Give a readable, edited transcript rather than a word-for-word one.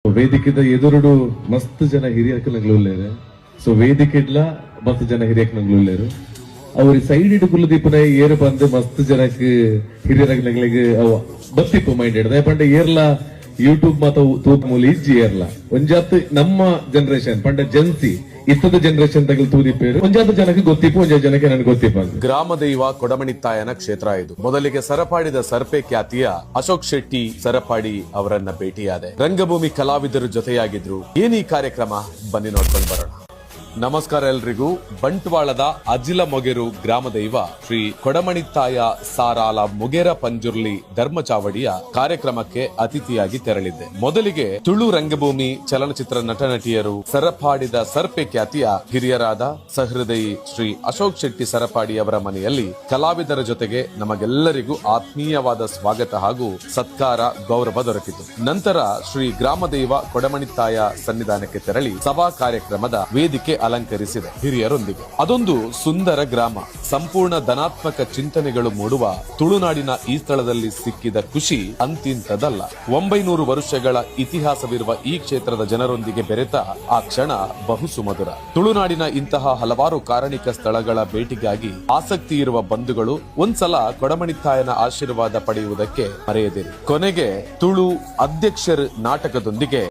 ವೇದಿಕೆದ ಎದುರುಡು ಮಸ್ತ್ ಜನ ಹಿರಿಯಕಲಂಗ್ಲುಲ್ಲೇರು. ಸೊ ವೇದಿಕೆಡ್ಲ ಮಸ್ತ್ ಜನ ಹಿರಿಯಕಲಂಗ್ಲುಲ್ಲೇರು. ಅವ್ರಿಗೆ ಸೈಡ್ ಇಟ್ಟು ಕುಲ್ಲದೀಪನ ಏರು ಬಂದು ಮಸ್ತ್ ಜನಕ್ಕೆ ಹಿರಿಯರಗಳಿಗೆ ಅವ ಬತ್ತಿಪ್ಪು ಮೈಂಡ್ ಹಿಡ್ದ ಪಂಡ ಏರ್ಲ ಯೂಟ್ಯೂಬ್ ಮಾತ ತೂತ್ ಮೂಲ ಇಜ್ಜಿ ಏರ್ಲ ಒಂಜಾತ್ ನಮ್ಮ ಜನರೇಷನ್ ಪಂಡ ಜನ್ಸಿ ಇತ್ತದ ಜನರೇಷನ್ ತಗಲ್ ತೂದಿಪ್ಪೇರು ಒಂಜಾತ ಜನಕ್ಕೆ ಗೊತ್ತಿಪ್ಪು ಒಂಜಾತ ಜನಕ್ಕೆ ನನ್ಗೆ ಗೊತ್ತಿಪ್ಪ. ಗ್ರಾಮ ದೈವ ಕೊಡಮಣಿತ್ತಾಯನ ಕ್ಷೇತ್ರ ಇದು. ಮೊದಲಿಗೆ ಸರಪಾಡಿದ ಸರ್ಪೆ ಖ್ಯಾತಿಯ ಅಶೋಕ್ ಶೆಟ್ಟಿ ಸರಪಾಡಿ ಅವರನ್ನ ಭೇಟಿಯಾದೆ. ರಂಗಭೂಮಿ ಕಲಾವಿದರು ಜೊತೆಯಾಗಿದ್ರು. ಏನೀ ಕಾರ್ಯಕ್ರಮ ಬನ್ನಿ ನೋಡ್ಕೊಂಡು ಬರೋಣ. ನಮಸ್ಕಾರ ಎಲ್ರಿಗೂ. ಬಂಟ್ವಾಳದ ಅಜಿಲ ಮೊಗೆರು ಗ್ರಾಮ ದೈವ ಶ್ರೀ ಕೊಡಮಣಿತ್ತಾಯ ಸಾರಾಲ ಮುಗೆರ ಪಂಜುರ್ಲಿ ಧರ್ಮಚಾವಡಿಯ ಕಾರ್ಯಕ್ರಮಕ್ಕೆ ಅತಿಥಿಯಾಗಿ ತೆರಳಿದ್ದೆ. ಮೊದಲಿಗೆ ತುಳು ರಂಗಭೂಮಿ ಚಲನಚಿತ್ರ ನಟ ನಟಿಯರು ಸರಪಾಡಿದ ಸರ್ಪೆ ಖ್ಯಾತಿಯ ಹಿರಿಯರಾದ ಸಹೃದಯಿ ಶ್ರೀ ಅಶೋಕ್ ಶೆಟ್ಟಿ ಸರಪಾಡಿ ಅವರ ಮನೆಯಲ್ಲಿ ಕಲಾವಿದರ ಜೊತೆಗೆ ನಮಗೆಲ್ಲರಿಗೂ ಆತ್ಮೀಯವಾದ ಸ್ವಾಗತ ಹಾಗೂ ಸತ್ಕಾರ ಗೌರವ ದೊರಕಿತು. ನಂತರ ಶ್ರೀ ಗ್ರಾಮ ದೈವ ಕೊಡಮಣಿತ್ತಾಯ ಸನ್ನಿಧಾನಕ್ಕೆ ತೆರಳಿ ಸಭಾ ಕಾರ್ಯಕ್ರಮದ ವೇದಿಕೆ ಅಲಂಕರಿಸಿದೆ ಹಿರಿಯರೊಂದಿಗೆ. ಅದೊಂದು ಸುಂದರ ಗ್ರಾಮ. ಸಂಪೂರ್ಣ ಧನಾತ್ಮಕ ಚಿಂತನೆಗಳು ಮೂಡುವ ತುಳುನಾಡಿನ ಈ ಸ್ಥಳದಲ್ಲಿ ಸಿಕ್ಕಿದ ಖುಷಿ ಅಂತಿಂತದಲ್ಲ. 900 ವರ್ಷಗಳ ಇತಿಹಾಸವಿರುವ ಈ ಕ್ಷೇತ್ರದ ಜನರೊಂದಿಗೆ ಬೆರೆತ ಆ ಕ್ಷಣ ಬಹು ಸುಮಧುರ. ತುಳುನಾಡಿನ ಇಂತಹ ಹಲವಾರು ಕಾರಣಿಕ ಸ್ಥಳಗಳ ಭೇಟಿಗಾಗಿ ಆಸಕ್ತಿ ಇರುವ ಬಂಧುಗಳು ಒಂದ್ಸಲ ಕೊಡಮಣಿತ್ತಾಯನ ಆಶೀರ್ವಾದ ಪಡೆಯುವುದಕ್ಕೆ ಮರೆಯದಿರಿ. ಕೊನೆಗೆ ತುಳು ಅಧ್ಯಕ್ಷರ ನಾಟಕದೊಂದಿಗೆ